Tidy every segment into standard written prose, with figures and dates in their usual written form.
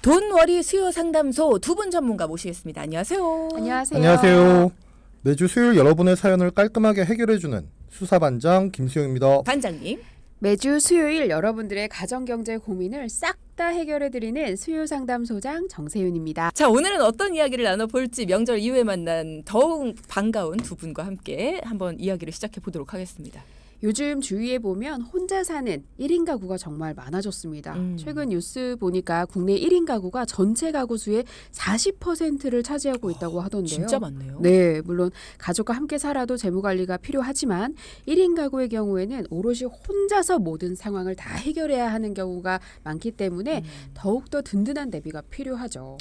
돈워리 수요 상담소 두 분 전문가 모시겠습니다. 안녕하세요. 안녕하세요. 안녕하세요. 매주 수요일 여러분의 사연을 깔끔하게 해결해주는 수사반장 김수영입니다. 반장님. 매주 수요일 여러분들의 가정경제 고민을 싹 다 해결해드리는 수요상담소장 정세윤입니다. 자, 오늘은 어떤 이야기를 나눠볼지 명절 이후에 만난 더욱 반가운 두 분과 함께 한번 이야기를 시작해 보도록 하겠습니다. 요즘 주위에 보면 혼자 사는 1인 가구가 정말 많아졌습니다. 최근 뉴스 보니까 국내 1인 가구가 전체 가구 수의 40%를 차지하고 있다고 하던데요. 진짜 많네요. 네, 물론 가족과 함께 살아도 재무관리가 필요하지만 1인 가구의 경우에는 오롯이 혼자서 모든 상황을 다 해결해야 하는 경우가 많기 때문에 더욱더 든든한 대비가 필요하죠.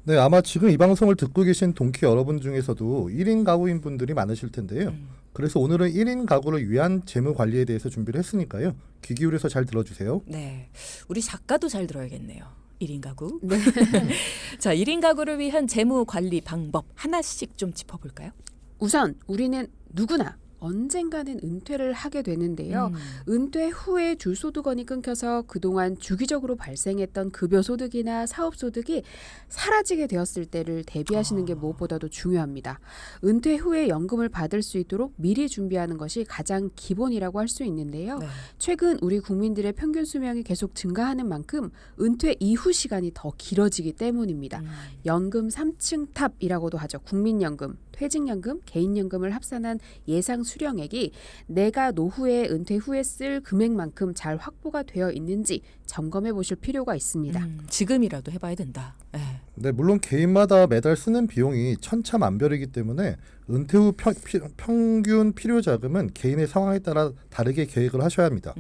네, 아마 지금 이 방송을 듣고 계신 동키 여러분 중에서도 1인 가구인 분들이 많으실 텐데요. 그래서 오늘은 1인 가구를 위한 재무 관리에 대해서 준비를 했으니까요. 귀 기울여서 잘 들어주세요. 네, 우리 작가도 잘 들어야겠네요. 1인 가구. 네. 자, 1인 가구를 위한 재무 관리 방법 하나씩 좀 짚어볼까요? 우선 우리는 누구나 언젠가는 은퇴를 하게 되는데요. 은퇴 후에 줄소득원이 끊겨서 그동안 주기적으로 발생했던 급여소득이나 사업소득이 사라지게 되었을 때를 대비하시는 게 무엇보다도 중요합니다. 은퇴 후에 연금을 받을 수 있도록 미리 준비하는 것이 가장 기본이라고 할 수 있는데요. 네. 최근 우리 국민들의 평균 수명이 계속 증가하는 만큼 은퇴 이후 시간이 더 길어지기 때문입니다. 연금 3층 탑이라고도 하죠. 국민연금, 퇴직연금, 개인연금을 합산한 예상 수령액이 내가 노후에 은퇴 후에 쓸 금액만큼 잘 확보가 되어 있는지 점검해 보실 필요가 있습니다. 지금이라도 해봐야 된다. 네. 네, 물론 개인마다 매달 쓰는 비용이 천차만별이기 때문에 은퇴 후 평균 필요 자금은 개인의 상황에 따라 다르게 계획을 하셔야 합니다.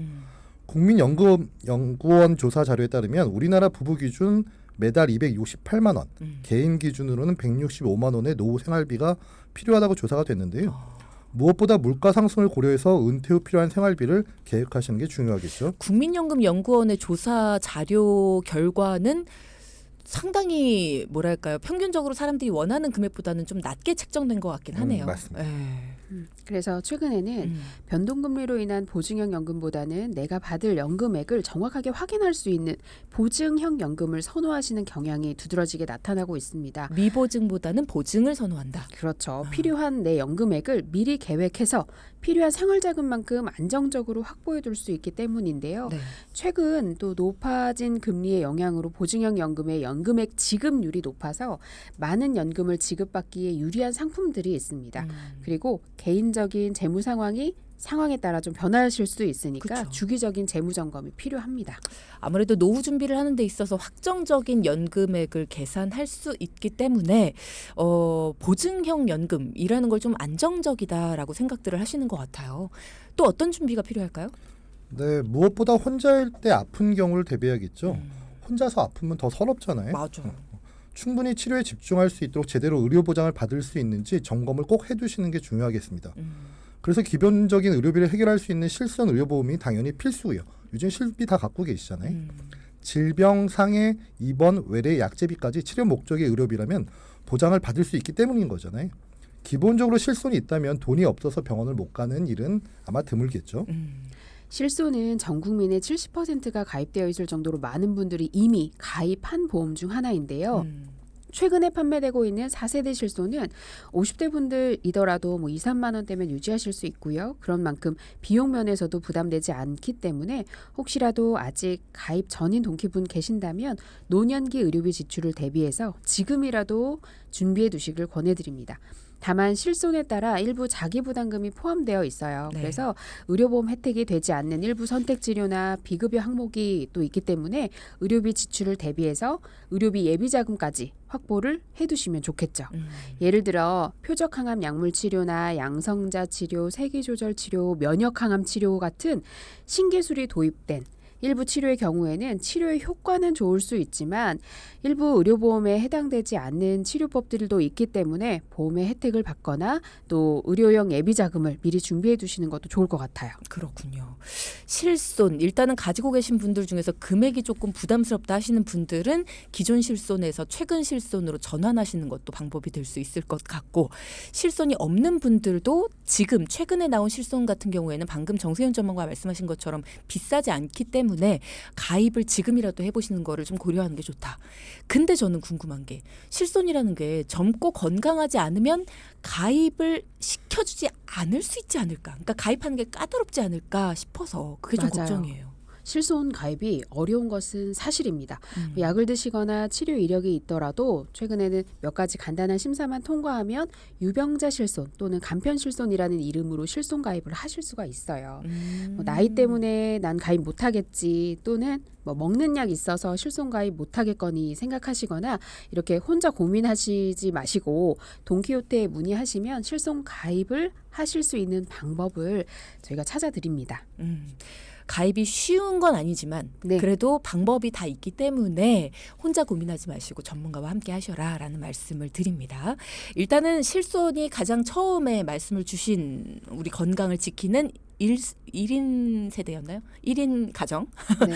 국민연금연구원 조사 자료에 따르면 우리나라 부부 기준 매달 268만 원, 개인 기준으로는 165만 원의 노후 생활비가 필요하다고 조사가 됐는데요. 무엇보다 물가 상승을 고려해서 은퇴 후 필요한 생활비를 계획하시는 게 중요하겠죠. 국민연금연구원의 조사 자료 결과는 상당히 뭐랄까요, 평균적으로 사람들이 원하는 금액보다는 좀 낮게 책정된 것 같긴 하네요. 맞습니다. 그래서 최근에는 변동금리로 인한 보증형 연금보다는 내가 받을 연금액을 정확하게 확인할 수 있는 보증형 연금을 선호하시는 경향이 두드러지게 나타나고 있습니다. 미보증보다는 보증을 선호한다. 그렇죠. 필요한 내 연금액을 미리 계획해서 필요한 생활자금만큼 안정적으로 확보해 둘 수 있기 때문인데요. 네. 최근 또 높아진 금리의 영향으로 보증형 연금의 연금액 지급률이 높아서 많은 연금을 지급받기에 유리한 상품들이 있습니다. 그리고 개인적인 재무 상황에 따라 좀 변하실 수도 있으니까 그쵸. 주기적인 재무 점검이 필요합니다. 아무래도 노후 준비를 하는 데 있어서 확정적인 연금액을 계산할 수 있기 때문에 보증형 연금이라는 걸 좀 안정적이다라고 생각들을 하시는 것 같아요. 또 어떤 준비가 필요할까요? 네, 무엇보다 혼자일 때 아픈 경우를 대비해야겠죠. 혼자서 아프면 더 서럽잖아요. 맞아. 충분히 치료에 집중할 수 있도록 제대로 의료 보장을 받을 수 있는지 점검을 꼭 해두시는 게 중요하겠습니다. 그래서 기본적인 의료비를 해결할 수 있는 실손 의료보험이 당연히 필수고요. 요즘 실비 다 갖고 계시잖아요. 질병, 상해, 입원, 외래, 약제비까지 치료 목적의 의료비라면 보장을 받을 수 있기 때문인 거잖아요. 기본적으로 실손이 있다면 돈이 없어서 병원을 못 가는 일은 아마 드물겠죠. 실손은 전 국민의 70%가 가입되어 있을 정도로 많은 분들이 이미 가입한 보험 중 하나인데요. 최근에 판매되고 있는 4세대 실손은 50대 분들이더라도 2, 3만 원대면 유지하실 수 있고요. 그런 만큼 비용 면에서도 부담되지 않기 때문에 혹시라도 아직 가입 전인 동키분 계신다면 노년기 의료비 지출을 대비해서 지금이라도 준비해 두시길 권해드립니다. 다만 실손에 따라 일부 자기부담금이 포함되어 있어요. 네. 그래서 의료보험 혜택이 되지 않는 일부 선택치료나 비급여 항목이 또 있기 때문에 의료비 지출을 대비해서 의료비 예비자금까지 확보를 해두시면 좋겠죠. 예를 들어 표적항암 약물 치료나 양성자 치료, 세기조절 치료, 면역항암 치료 같은 신기술이 도입된 일부 치료의 경우에는 치료의 효과는 좋을 수 있지만 일부 의료보험에 해당되지 않는 치료법들도 있기 때문에 보험의 혜택을 받거나 또 의료용 예비자금을 미리 준비해 두시는 것도 좋을 것 같아요. 그렇군요. 실손, 일단은 가지고 계신 분들 중에서 금액이 조금 부담스럽다 하시는 분들은 기존 실손에서 최근 실손으로 전환하시는 것도 방법이 될 수 있을 것 같고, 실손이 없는 분들도 지금 최근에 나온 실손 같은 경우에는 방금 정세윤 전문가가 말씀하신 것처럼 비싸지 않기 때문에 때문에 가입을 지금이라도 해보시는 거를 좀 고려하는 게 좋다. 근데 저는 궁금한 게 실손이라는 게 젊고 건강하지 않으면 가입을 시켜주지 않을 수 있지 않을까. 그러니까 가입하는 게 까다롭지 않을까 싶어서 그게 좀 맞아요. 걱정이에요. 실손 가입이 어려운 것은 사실입니다. 약을 드시거나 치료 이력이 있더라도 최근에는 몇 가지 간단한 심사만 통과하면 유병자 실손 또는 간편 실손이라는 이름으로 실손 가입을 하실 수가 있어요. 뭐 나이 때문에 난 가입 못하겠지 또는 뭐 먹는 약 있어서 실손 가입 못하겠거니 생각하시거나 이렇게 혼자 고민하시지 마시고 돈키호테에 문의하시면 실손 가입을 하실 수 있는 방법을 저희가 찾아드립니다. 가입이 쉬운 건 아니지만 네. 그래도 방법이 다 있기 때문에 혼자 고민하지 마시고 전문가와 함께 하셔라라는 말씀을 드립니다. 일단은 실손이 가장 처음에 말씀을 주신 우리 건강을 지키는 1인 세대였나요? 1인 가정. 네.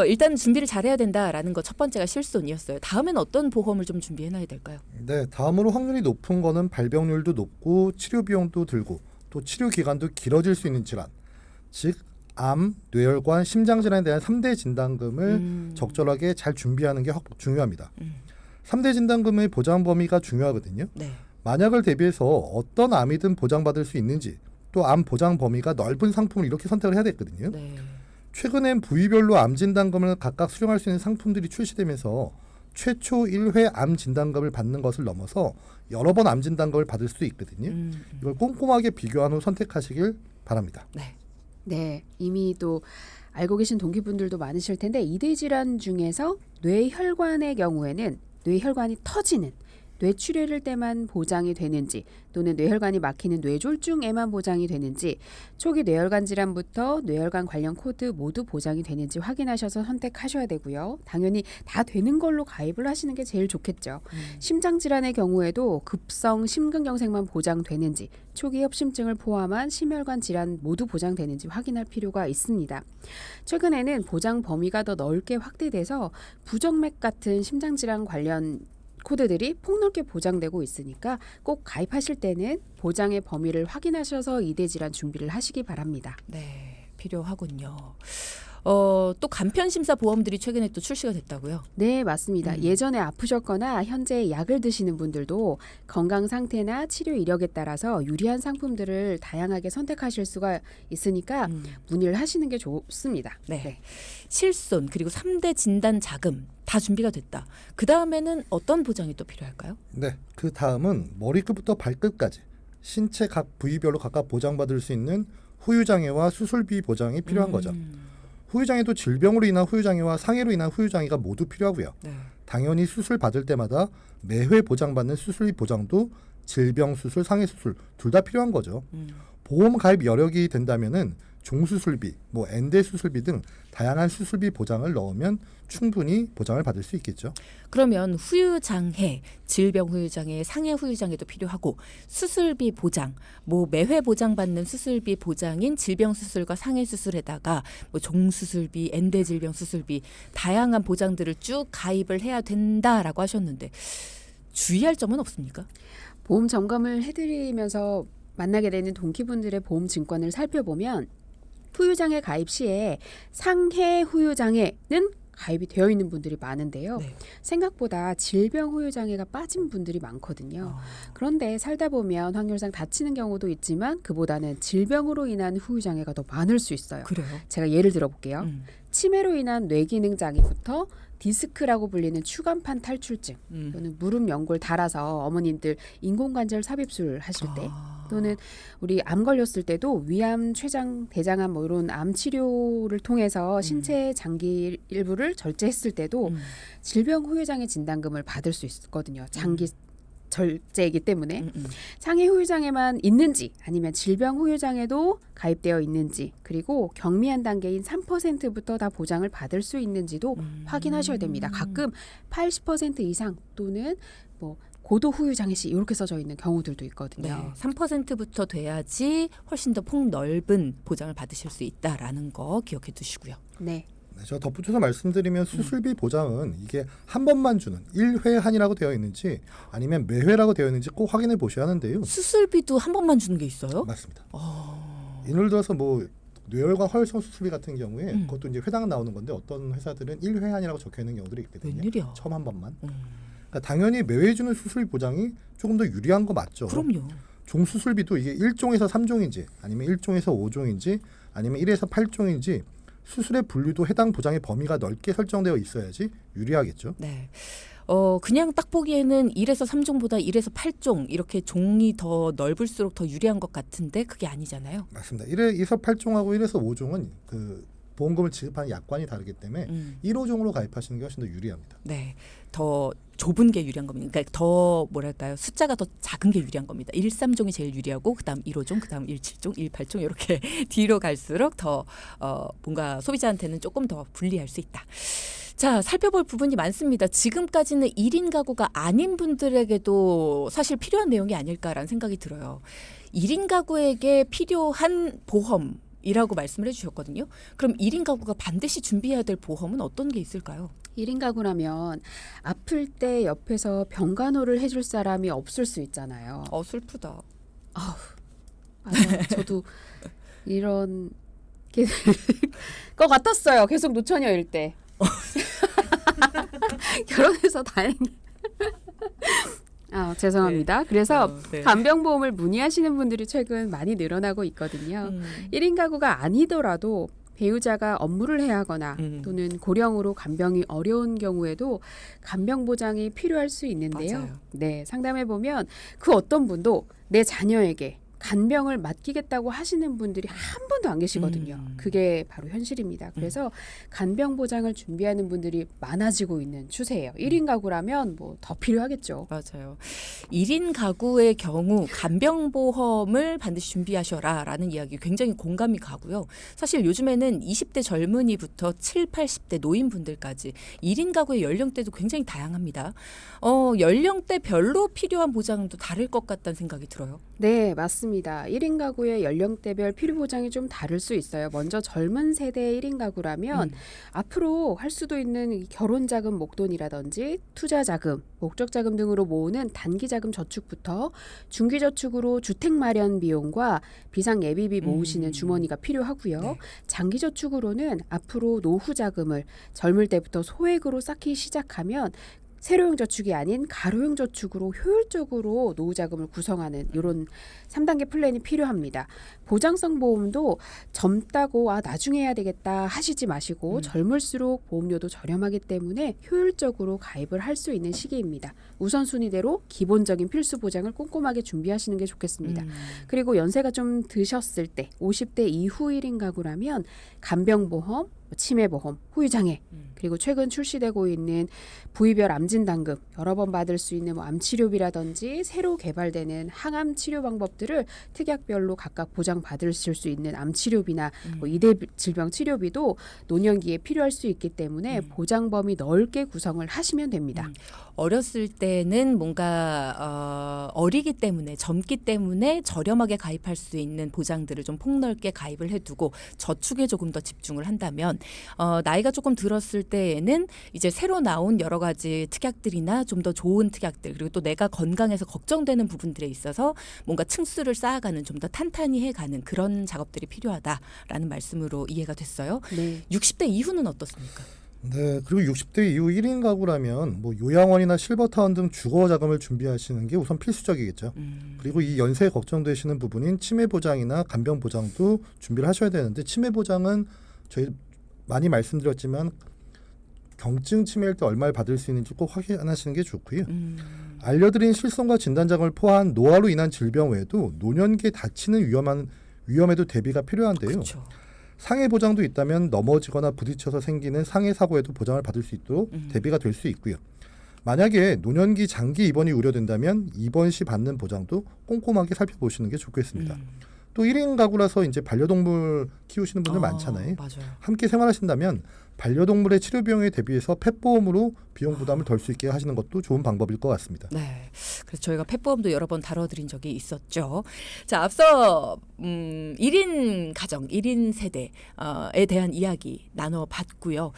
일단 준비를 잘해야 된다라는 거 첫 번째가 실손이었어요. 다음엔 어떤 보험을 좀 준비해놔야 될까요? 네, 다음으로 확률이 높은 거는 발병률도 높고 치료 비용도 들고 또 치료 기간도 길어질 수 있는 질환. 즉 암, 뇌혈관, 심장질환에 대한 3대 진단금을 적절하게 잘 준비하는 게 중요합니다. 3대 진단금의 보장 범위가 중요하거든요. 네. 만약을 대비해서 어떤 암이든 보장받을 수 있는지 또 암 보장 범위가 넓은 상품을 이렇게 선택을 해야 됐거든요. 네. 최근엔 부위별로 암 진단금을 각각 수령할 수 있는 상품들이 출시되면서 최초 1회 암 진단금을 받는 것을 넘어서 여러 번 암 진단금을 받을 수도 있거든요. 이걸 꼼꼼하게 비교한 후 선택하시길 바랍니다. 네. 네, 이미 또 알고 계신 동기분들도 많으실 텐데 이대 질환 중에서 뇌혈관의 경우에는 뇌혈관이 터지는 뇌출혈일 때만 보장이 되는지 또는 뇌혈관이 막히는 뇌졸중에만 보장이 되는지 초기 뇌혈관 질환부터 뇌혈관 관련 코드 모두 보장이 되는지 확인하셔서 선택하셔야 되고요. 당연히 다 되는 걸로 가입을 하시는 게 제일 좋겠죠. 심장 질환의 경우에도 급성 심근경색만 보장되는지 초기 협심증을 포함한 심혈관 질환 모두 보장되는지 확인할 필요가 있습니다. 최근에는 보장 범위가 더 넓게 확대돼서 부정맥 같은 심장 질환 관련 코드들이 폭넓게 보장되고 있으니까 꼭 가입하실 때는 보장의 범위를 확인하셔서 이대 질환 준비를 하시기 바랍니다. 네, 필요하군요. 또 간편 심사 보험들이 최근에 또 출시가 됐다고요? 네, 맞습니다. 예전에 아프셨거나 현재 약을 드시는 분들도 건강 상태나 치료 이력에 따라서 유리한 상품들을 다양하게 선택하실 수가 있으니까 문의를 하시는 게 좋습니다. 네. 실손 그리고 3대 진단 자금 다 준비가 됐다. 그 다음에는 어떤 보장이 또 필요할까요? 네, 그 다음은 머리끝부터 발끝까지 신체 각 부위별로 각각 보장받을 수 있는 후유장애와 수술비 보장이 필요한 거죠. 후유장애도 질병으로 인한 후유장애와 상해로 인한 후유장애가 모두 필요하고요. 네. 당연히 수술 받을 때마다 매회 보장받는 수술비 보장도 질병 수술, 상해 수술 둘 다 필요한 거죠. 보험 가입 여력이 된다면은 종수술비, 뭐 엔대 수술비 등 다양한 수술비 보장을 넣으면 충분히 보장을 받을 수 있겠죠. 그러면 후유장애, 질병 후유장애, 상해 후유장애도 필요하고 수술비 보장, 뭐 매회 보장받는 수술비 보장인 질병 수술과 상해 수술에다가 뭐 종수술비, 엔대 질병 수술비 다양한 보장들을 쭉 가입을 해야 된다라고 하셨는데 주의할 점은 없습니까? 보험 점검을 해드리면서 만나게 되는 동기분들의 보험 증권을 살펴보면 후유장애 가입 시에 상해 후유장애는 가입이 되어 있는 분들이 많은데요. 네. 생각보다 질병 후유장애가 빠진 분들이 많거든요. 그런데 살다 보면 확률상 다치는 경우도 있지만 그보다는 질병으로 인한 후유장애가 더 많을 수 있어요. 그래요? 제가 예를 들어볼게요. 치매로 인한 뇌기능 장애부터 디스크라고 불리는 추간판 탈출증 또는 무릎 연골 닳아서 어머님들 인공관절 삽입술 하실 때 또는 우리 암 걸렸을 때도 위암, 췌장, 대장암 뭐 이런 암 치료를 통해서 신체 장기 일부를 절제했을 때도 질병 후유장애 진단금을 받을 수 있거든요. 장기 절제이기 때문에 상해 후유장애만 있는지 아니면 질병 후유장애도 가입되어 있는지 그리고 경미한 단계인 3%부터 다 보장을 받을 수 있는지도 확인하셔야 됩니다. 가끔 80% 이상 또는 뭐 고도 후유장애 시 이렇게 써져 있는 경우들도 있거든요. 네, 3%부터 돼야지 훨씬 더 폭넓은 보장을 받으실 수 있다라는 거 기억해 두시고요. 네. 네, 제가 덧붙여서 말씀드리면 수술비 보장은 이게 한 번만 주는 1회 한이라고 되어 있는지 아니면 매회라고 되어 있는지 꼭 확인해 보셔야 하는데요. 수술비도 한 번만 주는 게 있어요? 맞습니다. 예를 들어서 뭐 뇌혈관 허혈성 수술비 같은 경우에 그것도 이제 회당 나오는 건데 어떤 회사들은 1회한이라고 적혀 있는 경우들이 있거든요. 웬일이야? 처음 한 번만. 그러니까 당연히 매회 주는 수술 보장이 조금 더 유리한 거 맞죠. 그럼요. 종 수술비도 이게 1종에서 3종인지 아니면 1종에서 5종인지 아니면 1에서 8종인지 수술의 분류도 해당 보장의 범위가 넓게 설정되어 있어야지 유리하겠죠. 네. 그냥 딱 보기에는 1에서 3종보다 1에서 8종 이렇게 종이 더 넓을수록 더 유리한 것 같은데 그게 아니잖아요. 맞습니다. 1에서 8종하고 1에서 5종은 그 보험금을 지급하는 약관이 다르기 때문에 1호종으로 가입하시는 게 훨씬 더 유리합니다. 네. 더 좁은 게 유리한 겁니다. 그러니까 더 뭐랄까요? 숫자가 더 작은 게 유리한 겁니다. 1, 3종이 제일 유리하고 그다음 1호종, 그다음 1, 7종, 1, 8종 이렇게 뒤로 갈수록 더 뭔가 소비자한테는 조금 더 불리할 수 있다. 자, 살펴볼 부분이 많습니다. 지금까지는 1인 가구가 아닌 분들에게도 사실 필요한 내용이 아닐까라는 생각이 들어요. 1인 가구에게 필요한 보험이라고 말씀을 해주셨거든요. 그럼 1인 가구가 반드시 준비해야 될 보험은 어떤 게 있을까요? 1인 가구라면 아플 때 옆에서 병간호를 해줄 사람이 없을 수 있잖아요. 슬프다. 맞아요. 저도 이런 게 것 같았어요. 계속 노처녀일 때. 결혼해서 다행히. 죄송합니다. 그래서 네. 간병보험을 문의하시는 분들이 최근 많이 늘어나고 있거든요. 1인 가구가 아니더라도 배우자가 업무를 해야 하거나 또는 고령으로 간병이 어려운 경우에도 간병 보장이 필요할 수 있는데요. 맞아요. 네, 상담해 보면 그 어떤 분도 내 자녀에게 간병을 맡기겠다고 하시는 분들이 한 분도 안 계시거든요. 그게 바로 현실입니다. 그래서 간병 보장을 준비하는 분들이 많아지고 있는 추세예요. 1인 가구라면 뭐 더 필요하겠죠. 맞아요. 1인 가구의 경우 간병보험을 반드시 준비하셔라라는 이야기 굉장히 공감이 가고요. 사실 요즘에는 20대 젊은이부터 7, 80대 노인분들까지 1인 가구의 연령대도 굉장히 다양합니다. 연령대별로 필요한 보장도 다를 것 같다는 생각이 들어요. 네, 맞습니다. 1인 가구의 연령대별 필요 보장이 좀 다를 수 있어요. 먼저 젊은 세대의 1인 가구라면 앞으로 할 수도 있는 이 결혼자금 목돈이라든지 투자자금, 목적자금 등으로 모으는 단기자금 저축부터 중기저축으로 주택 마련 비용과 비상예비비 모으시는 주머니가 필요하고요. 네. 장기저축으로는 앞으로 노후자금을 젊을 때부터 소액으로 쌓기 시작하면 세로형 저축이 아닌 가로형 저축으로 효율적으로 노후 자금을 구성하는 이런 3단계 플랜이 필요합니다. 보장성 보험도 젊다고 나중에 해야 되겠다 하시지 마시고 젊을수록 보험료도 저렴하기 때문에 효율적으로 가입을 할 수 있는 시기입니다. 우선순위대로 기본적인 필수 보장을 꼼꼼하게 준비하시는 게 좋겠습니다. 그리고 연세가 좀 드셨을 때 50대 이후 1인 가구라면 간병보험, 치매보험, 후유장애 그리고 최근 출시되고 있는 부위별 암진단금 여러 번 받을 수 있는 암치료비라든지 새로 개발되는 항암 치료 방법들을 특약별로 각각 보장받으실 수 있는 암치료비나 이대 질병 치료비도 노년기에 필요할 수 있기 때문에 보장 범위 넓게 구성을 하시면 됩니다. 어렸을 때는 뭔가 어리기 때문에 젊기 때문에 저렴하게 가입할 수 있는 보장들을 좀 폭넓게 가입을 해두고 저축에 조금 더 집중을 한다면 나이가 조금 들었을 때에는 이제 새로 나온 여러 가지 특약들이나 좀 더 좋은 특약들 그리고 또 내가 건강해서 걱정되는 부분들에 있어서 뭔가 층수를 쌓아가는 좀 더 탄탄히 해가는 그런 작업들이 필요하다라는 말씀으로 이해가 됐어요. 네. 60대 이후는 어떻습니까? 네, 그리고 60대 이후 1인 가구라면 뭐 요양원이나 실버타운 등 주거 자금을 준비하시는 게 우선 필수적이겠죠. 그리고 이 연세에 걱정되시는 부분인 치매 보장이나 간병 보장도 준비를 하셔야 되는데 치매 보장은 저희 많이 말씀드렸지만 경증 치매일 때 얼마를 받을 수 있는지 꼭 확인하시는 게 좋고요. 알려드린 실손과 진단장을 포함한 노화로 인한 질병 외에도 노년기에 다치는 위험에도 대비가 필요한데요. 그렇죠. 상해 보장도 있다면 넘어지거나 부딪혀서 생기는 상해 사고에도 보장을 받을 수 있도록 대비가 될 수 있고요. 만약에 노년기 장기 입원이 우려된다면 입원 시 받는 보장도 꼼꼼하게 살펴보시는 게 좋겠습니다. 또 1인 가구라서 이제 반려동물 키우시는 분들 많잖아요. 맞아요. 함께 생활하신다면 반려동물의 치료 비용에 대비해서 펫보험으로 비용 부담을 덜 수 있게 하시는 것도 좋은 방법일 것 같습니다. 네, 그래서 저희가 펫보험도 여러 번 다뤄드린 적이 있었죠. 자, 앞서 1인 가정, 1인 세대에 대한 이야기 나눠봤고요.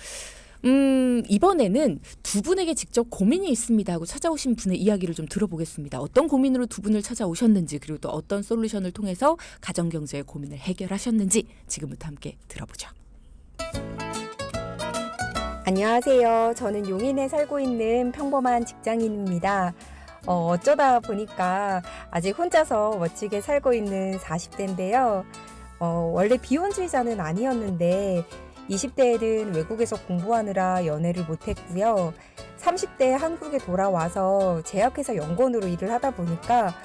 이번에는 두 분에게 직접 고민이 있습니다 하고 찾아오신 분의 이야기를 좀 들어보겠습니다. 어떤 고민으로 두 분을 찾아오셨는지 그리고 또 어떤 솔루션을 통해서 가정경제의 고민을 해결하셨는지 지금부터 함께 들어보죠. 안녕하세요. 저는 용인에 살고 있는 평범한 직장인입니다. 어쩌다 보니까 아직 혼자서 멋지게 살고 있는 40대인데요. 원래 비혼주의자는 아니었는데 20대에는 외국에서 공부하느라 연애를 못했고요. 30대 한국에 돌아와서 제약회사 연구원으로 일을 하다 보니까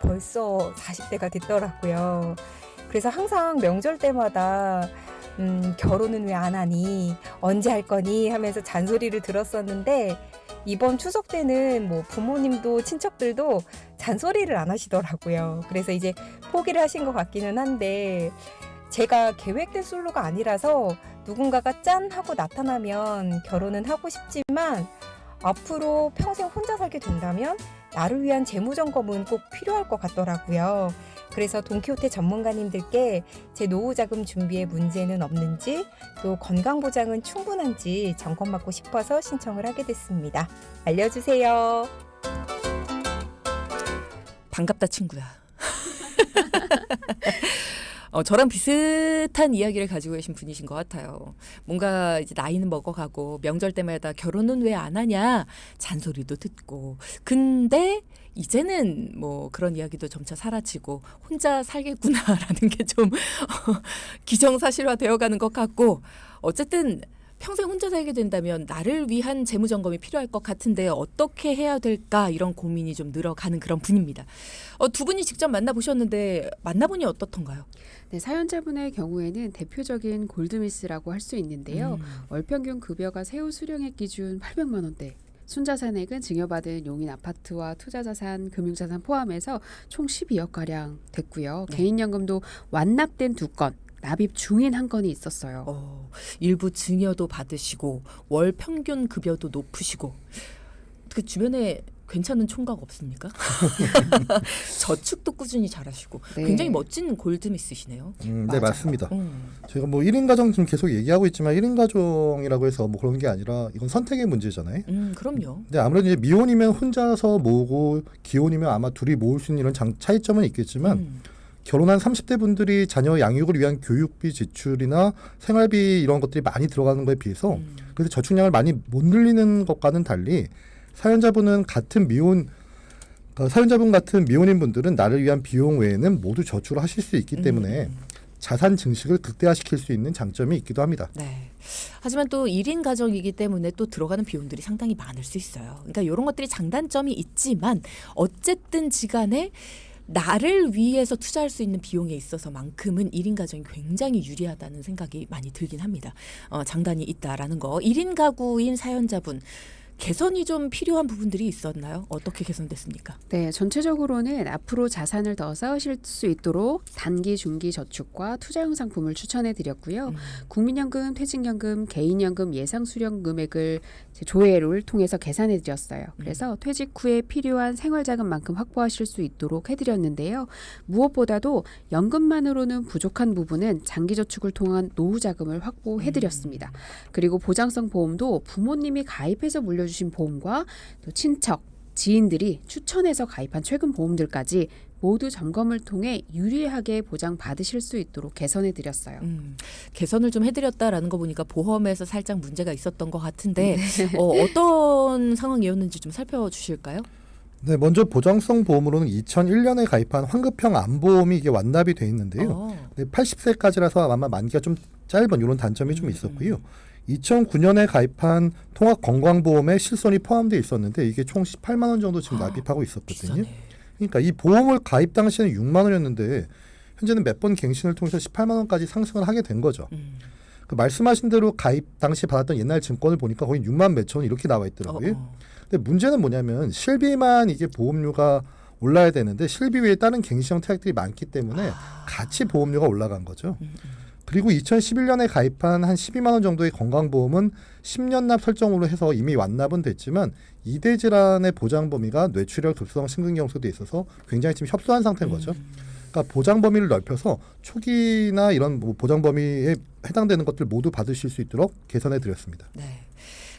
벌써 40대가 됐더라고요. 그래서 항상 명절 때마다 결혼은 왜 안 하니? 언제 할 거니? 하면서 잔소리를 들었었는데 이번 추석 때는 뭐 부모님도 친척들도 잔소리를 안 하시더라고요. 그래서 이제 포기를 하신 것 같기는 한데 제가 계획된 솔로가 아니라서 누군가가 짠 하고 나타나면 결혼은 하고 싶지만 앞으로 평생 혼자 살게 된다면 나를 위한 재무점검은 꼭 필요할 것 같더라고요. 그래서 돈키호테 전문가님들께 제 노후자금 준비에 문제는 없는지 또 건강보장은 충분한지 점검받고 싶어서 신청을 하게 됐습니다. 알려주세요. 반갑다 친구야. 저랑 비슷한 이야기를 가지고 계신 분이신 것 같아요. 뭔가 이제 나이는 먹어가고 명절 때마다 결혼은 왜 안 하냐 잔소리도 듣고 근데 이제는 뭐 그런 이야기도 점차 사라지고 혼자 살겠구나라는 게 좀 기정사실화 되어가는 것 같고 어쨌든 평생 혼자 살게 된다면 나를 위한 재무점검이 필요할 것 같은데 어떻게 해야 될까 이런 고민이 좀 늘어가는 그런 분입니다. 두 분이 직접 만나보셨는데 만나보니 어떻던가요? 네, 사연자분의 경우에는 대표적인 골드미스라고 할 수 있는데요. 월 평균 급여가 세후 수령액 기준 800만 원대. 순자산액은 증여받은 용인 아파트와 투자자산, 금융자산 포함해서 총 12억가량 됐고요. 네. 개인연금도 완납된 2건, 납입 중인 1건이 있었어요. 일부 증여도 받으시고 월 평균 급여도 높으시고 그 주변에 괜찮은 총각 없습니까? 저축도 꾸준히 잘하시고 네. 굉장히 멋진 골드미스시네요. 네, 맞습니다. 음. 제가 뭐 1인 가정 지금 계속 얘기하고 있지만 1인 가정이라고 해서 뭐 그런 게 아니라 이건 선택의 문제잖아요. 그럼요. 근데 아무래도 이제 미혼이면 혼자서 모으고 기혼이면 아마 둘이 모을 수 있는 이런 차이점은 있겠지만 결혼한 30대 분들이 자녀 양육을 위한 교육비 지출이나 생활비 이런 것들이 많이 들어가는 거에 비해서 그래서 저축량을 많이 못 늘리는 것과는 달리 사연자분 같은 미혼인 분들은 나를 위한 비용 외에는 모두 저축을 하실 수 있기 때문에 자산 증식을 극대화시킬 수 있는 장점이 있기도 합니다. 네. 하지만 또 1인 가정이기 때문에 또 들어가는 비용들이 상당히 많을 수 있어요. 그러니까 이런 것들이 장단점이 있지만 어쨌든 지간에 나를 위해서 투자할 수 있는 비용에 있어서만큼은 1인 가정이 굉장히 유리하다는 생각이 많이 들긴 합니다. 장단이 있다라는 거. 1인 가구인 사연자분 개선이 좀 필요한 부분들이 있었나요? 어떻게 개선됐습니까? 네, 전체적으로는 앞으로 자산을 더 쌓으실 수 있도록 단기, 중기 저축과 투자용 상품을 추천해 드렸고요. 국민연금, 퇴직연금, 개인연금 예상 수령 금액을 조회를 통해서 계산해 드렸어요. 그래서 퇴직 후에 필요한 생활자금만큼 확보하실 수 있도록 해드렸는데요. 무엇보다도 연금만으로는 부족한 부분은 장기 저축을 통한 노후 자금을 확보해 드렸습니다. 그리고 보장성 보험도 부모님이 가입해서 물려주신 보험과 또 친척, 지인들이 추천해서 가입한 최근 보험들까지 모두 점검을 통해 유리하게 보장받으실 수 있도록 개선해 드렸어요. 개선을 좀 해드렸다라는 거 보니까 보험에서 살짝 문제가 있었던 것 같은데 어떤 상황이었는지 좀 살펴주실까요? 네, 먼저 보장성 보험으로는 2001년에 가입한 환급형 암보험이 이게 완납이 돼 있는데요. 80세까지라서 아마 만기가 좀 짧은 이런 단점이 좀 있었고요. 2009년에 가입한 통합 건강보험에 실손이 포함되어 있었는데 이게 총 18만 원 정도 지금 납입하고 있었거든요. 비싸네. 그러니까 이 보험을 가입 당시에는 6만 원이었는데 현재는 몇 번 갱신을 통해서 18만 원까지 상승을 하게 된 거죠. 그 말씀하신 대로 가입 당시 받았던 옛날 증권을 보니까 거의 6만 몇천 원 이렇게 나와 있더라고요. 근데 문제는 뭐냐면 실비만 이게 보험료가 올라야 되는데 실비 외에 다른 갱신형 태액들이 많기 때문에 같이 보험료가 올라간 거죠. 그리고 2011년에 가입한 한 12만 원 정도의 건강보험은 10년 납 설정으로 해서 이미 완납은 됐지만 2대 질환의 보장 범위가 뇌출혈, 급성 심근경색도 있어서 굉장히 지금 협소한 상태인 거죠. 그러니까 보장 범위를 넓혀서 초기나 이런 뭐 보장 범위에 해당되는 것들 모두 받으실 수 있도록 개선해 드렸습니다. 네.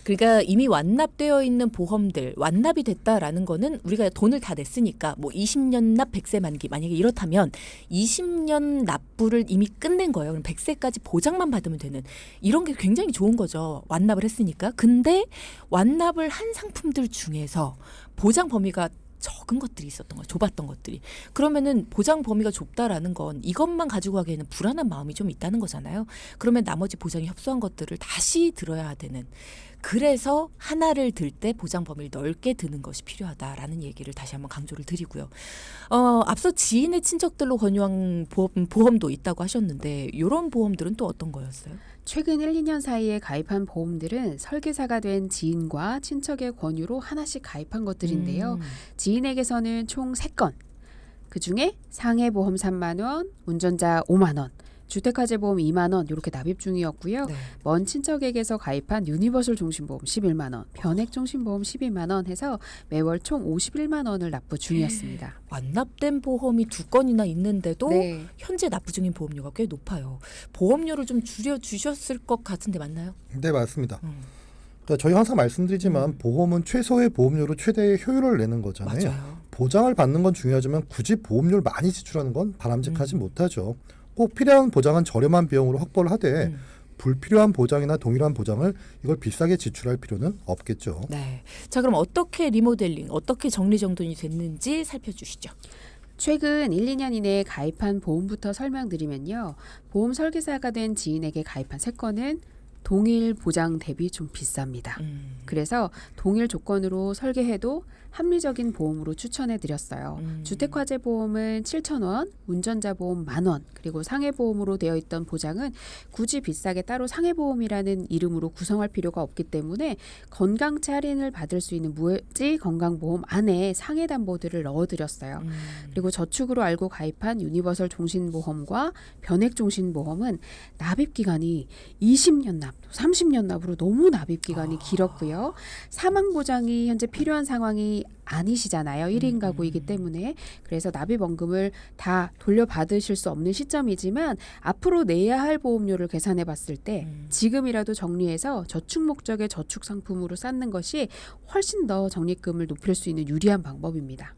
그러니까 이미 완납되어 있는 보험들 완납이 됐다라는 거는 우리가 돈을 다 냈으니까 뭐 20년 납 100세 만기 만약에 이렇다면 20년 납부를 이미 끝낸 거예요. 그럼 100세까지 보장만 받으면 되는 이런 게 굉장히 좋은 거죠. 완납을 했으니까. 근데 완납을 한 상품들 중에서 보장 범위가 적은 것들이 있었던 거예요. 좁았던 것들이. 그러면은 보장 범위가 좁다라는 건 이것만 가지고 가기에는 불안한 마음이 좀 있다는 거잖아요. 그러면 나머지 보장이 협소한 것들을 다시 들어야 되는. 그래서 하나를 들 때 보장 범위를 넓게 드는 것이 필요하다라는 얘기를 다시 한번 강조를 드리고요. 앞서 지인의 친척들로 권유한 보험도 있다고 하셨는데 이런 보험들은 또 어떤 거였어요? 최근 1, 2년 사이에 가입한 보험들은 설계사가 된 지인과 친척의 권유로 하나씩 가입한 것들인데요. 지인에게서는 총 3건, 그중에 상해보험 3만 원, 운전자 5만 원, 주택화재 보험 2만 원 이렇게 납입 중이었고요. 네. 먼 친척에게서 가입한 유니버설 종신보험 11만 원, 변액 종신보험 12만 원 해서 매월 총 51만 원을 납부 중이었습니다. 완납된 보험이 2건이나 있는데도 네. 현재 납부 중인 보험료가 꽤 높아요. 보험료를 좀 줄여주셨을 것 같은데 맞나요? 네, 맞습니다. 그러니까 저희 항상 말씀드리지만 보험은 최소의 보험료로 최대의 효율을 내는 거잖아요. 맞아요. 보장을 받는 건 중요하지만 굳이 보험료를 많이 지출하는 건 바람직하지 못하죠. 꼭 필요한 보장은 저렴한 비용으로 확보를 하되 불필요한 보장이나 동일한 보장을 이걸 비싸게 지출할 필요는 없겠죠. 네. 자, 그럼 어떻게 리모델링, 어떻게 정리정돈이 됐는지 살펴주시죠. 최근 1, 2년 이내에 가입한 보험부터 설명드리면요. 보험 설계사가 된 지인에게 가입한 3건은 동일 보장 대비 좀 비쌉니다. 그래서 동일 조건으로 설계해도 합리적인 보험으로 추천해드렸어요. 주택화재 보험은 7,000원, 운전자 보험 10,000원, 그리고 상해보험으로 되어 있던 보장은 굳이 비싸게 따로 상해보험이라는 이름으로 구성할 필요가 없기 때문에 건강차 할인을 받을 수 있는 무해지 건강보험 안에 상해담보들을 넣어드렸어요. 그리고 저축으로 알고 가입한 유니버설 종신보험과 변액 종신보험은 납입기간이 20년 납, 30년 납으로 너무 납입기간이 길었고요. 사망보장이 현재 필요한 상황이 아니시잖아요. 1인 가구이기 때문에. 그래서 납입원금을 다 돌려받으실 수 없는 시점이지만 앞으로 내야 할 보험료를 계산해 봤을 때 지금이라도 정리해서 저축 목적의 저축 상품으로 쌓는 것이 훨씬 더 적립금을 높일 수 있는 유리한 방법입니다.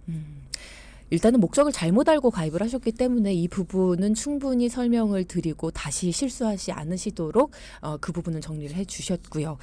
일단은 목적을 잘못 알고 가입을 하셨기 때문에 이 부분은 충분히 설명을 드리고 다시 실수하지 않으시도록 그 부분은 정리를 해주셨고요.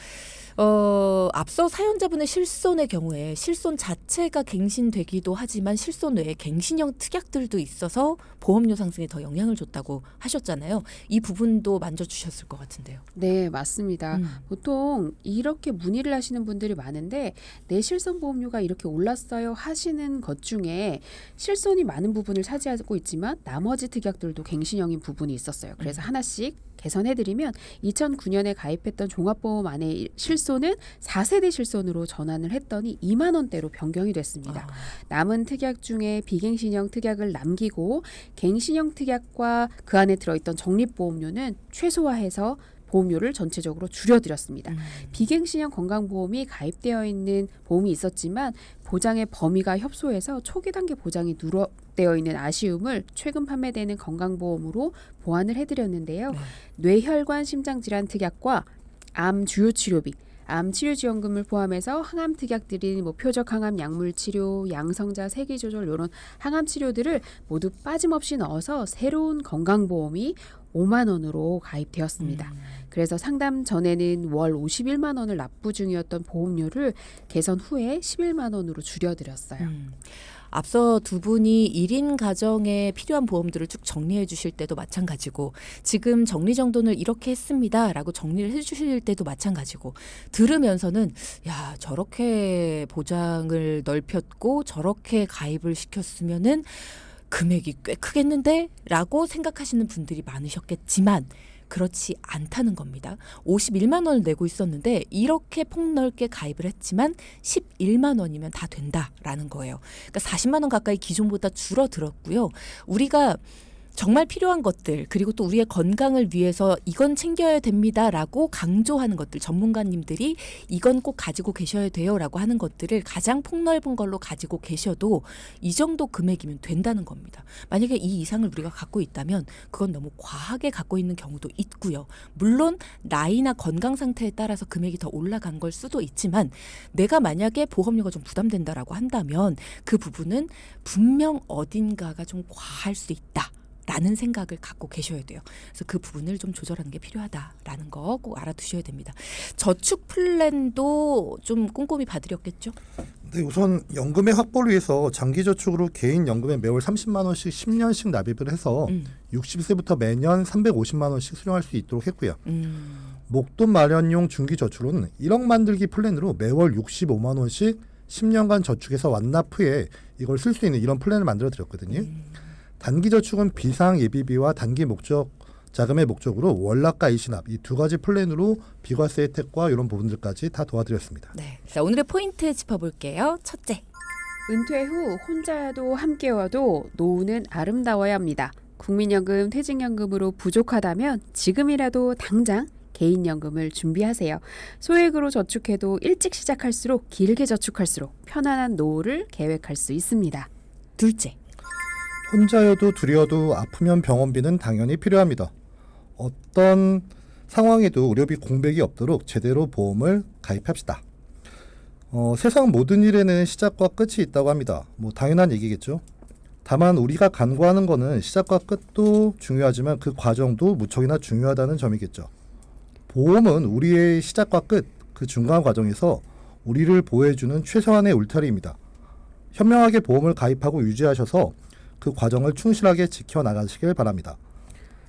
앞서 사연자분의 실손의 경우에 실손 자체가 갱신되기도 하지만 실손 외에 갱신형 특약들도 있어서 보험료 상승에 더 영향을 줬다고 하셨잖아요. 이 부분도 만져주셨을 것 같은데요. 네, 맞습니다. 보통 이렇게 문의를 하시는 분들이 많은데 내 실손 보험료가 이렇게 올랐어요 하시는 것 중에 실손이 많은 부분을 차지하고 있지만 나머지 특약들도 갱신형인 부분이 있었어요. 그래서 하나씩 개선해드리면 2009년에 가입했던 종합보험 안에 실손은 4세대 실손으로 전환을 했더니 2만 원대로 변경이 됐습니다. 남은 특약 중에 비갱신형 특약을 남기고 갱신형 특약과 그 안에 들어있던 적립보험료는 최소화해서 보험료를 전체적으로 줄여드렸습니다. 비갱신형 건강보험이 가입되어 있는 보험이 있었지만 보장의 범위가 협소해서 초기 단계 보장이 누락되어 있는 아쉬움을 최근 판매되는 건강보험으로 보완을 해드렸는데요. 뇌혈관 심장질환 특약과 암 주요치료비, 암 치료지원금을 포함해서 항암 특약들인 뭐 표적 항암 약물 치료, 양성자 세기 조절 이런 항암 치료들을 모두 빠짐없이 넣어서 새로운 건강보험이 5만 원으로 가입되었습니다. 그래서 상담 전에는 월 51만 원을 납부 중이었던 보험료를 개선 후에 11만 원으로 줄여드렸어요. 앞서 두 분이 1인 가정에 필요한 보험들을 쭉 정리해 주실 때도 마찬가지고 지금 정리정돈을 이렇게 했습니다라고 정리를 해 주실 때도 마찬가지고 들으면서는 야 저렇게 보장을 넓혔고 저렇게 가입을 시켰으면은 금액이 꽤 크겠는데? 라고 생각하시는 분들이 많으셨겠지만 그렇지 않다는 겁니다. 51만 원을 내고 있었는데 이렇게 폭넓게 가입을 했지만 11만 원이면 다 된다라는 거예요. 그러니까 40만 원 가까이 기존보다 줄어들었고요. 우리가 정말 필요한 것들 그리고 또 우리의 건강을 위해서 이건 챙겨야 됩니다라고 강조하는 것들 전문가님들이 이건 꼭 가지고 계셔야 돼요라고 하는 것들을 가장 폭넓은 걸로 가지고 계셔도 이 정도 금액이면 된다는 겁니다. 만약에 이 이상을 우리가 갖고 있다면 그건 너무 과하게 갖고 있는 경우도 있고요. 물론 나이나 건강 상태에 따라서 금액이 더 올라간 걸 수도 있지만 내가 만약에 보험료가 좀 부담된다라고 한다면 그 부분은 분명 어딘가가 좀 과할 수 있다. 라는 생각을 갖고 계셔야 돼요. 그래서 그 부분을 좀 조절하는 게 필요하다라는 거 꼭 알아두셔야 됩니다. 저축 플랜도 좀 꼼꼼히 봐드렸겠죠? 네, 우선 연금의 확보를 위해서 장기 저축으로 개인 연금에 매월 30만 원씩 10년씩 납입을 해서 60세부터 매년 350만 원씩 수령할 수 있도록 했고요. 목돈 마련용 중기 저축은 1억 만들기 플랜으로 매월 65만 원씩 10년간 저축해서 완납 후에 이걸 쓸 수 있는 이런 플랜을 만들어 드렸거든요. 단기 저축은 비상 예비비와 단기 목적 자금의 목적으로 월납과 일시납 이 두 가지 플랜으로 비과세 혜택과 이런 부분들까지 다 도와드렸습니다. 네. 자, 오늘의 포인트 짚어볼게요. 첫째. 은퇴 후 혼자여도 함께여도 노후는 아름다워야 합니다. 국민연금, 퇴직연금으로 부족하다면 지금이라도 당장 개인연금을 준비하세요. 소액으로 저축해도 일찍 시작할수록 길게 저축할수록 편안한 노후를 계획할 수 있습니다. 둘째. 혼자여도 둘이어도 아프면 병원비는 당연히 필요합니다. 어떤 상황에도 의료비 공백이 없도록 제대로 보험을 가입합시다. 세상 모든 일에는 시작과 끝이 있다고 합니다. 뭐 당연한 얘기겠죠. 다만 우리가 간구하는 거는 시작과 끝도 중요하지만 그 과정도 무척이나 중요하다는 점이겠죠. 보험은 우리의 시작과 끝, 그 중간 과정에서 우리를 보호해주는 최소한의 울타리입니다. 현명하게 보험을 가입하고 유지하셔서 그 과정을 충실하게 지켜나가시길 바랍니다.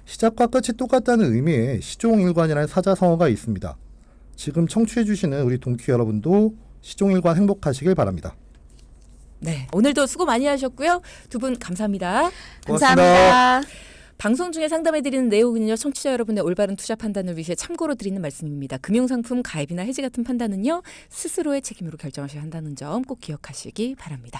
시작과 끝이 똑같다는 의미의 시종일관이라는 사자성어가 있습니다. 지금 청취해주시는 우리 동키 여러분도 시종일관 행복하시길 바랍니다. 네. 오늘도 수고 많이 하셨고요. 두 분 감사합니다. 감사합니다. 방송 중에 상담해드리는 내용은요. 청취자 여러분의 올바른 투자 판단을 위해 참고로 드리는 말씀입니다. 금융상품 가입이나 해지 같은 판단은요. 스스로의 책임으로 결정하셔야 한다는 점 꼭 기억하시기 바랍니다.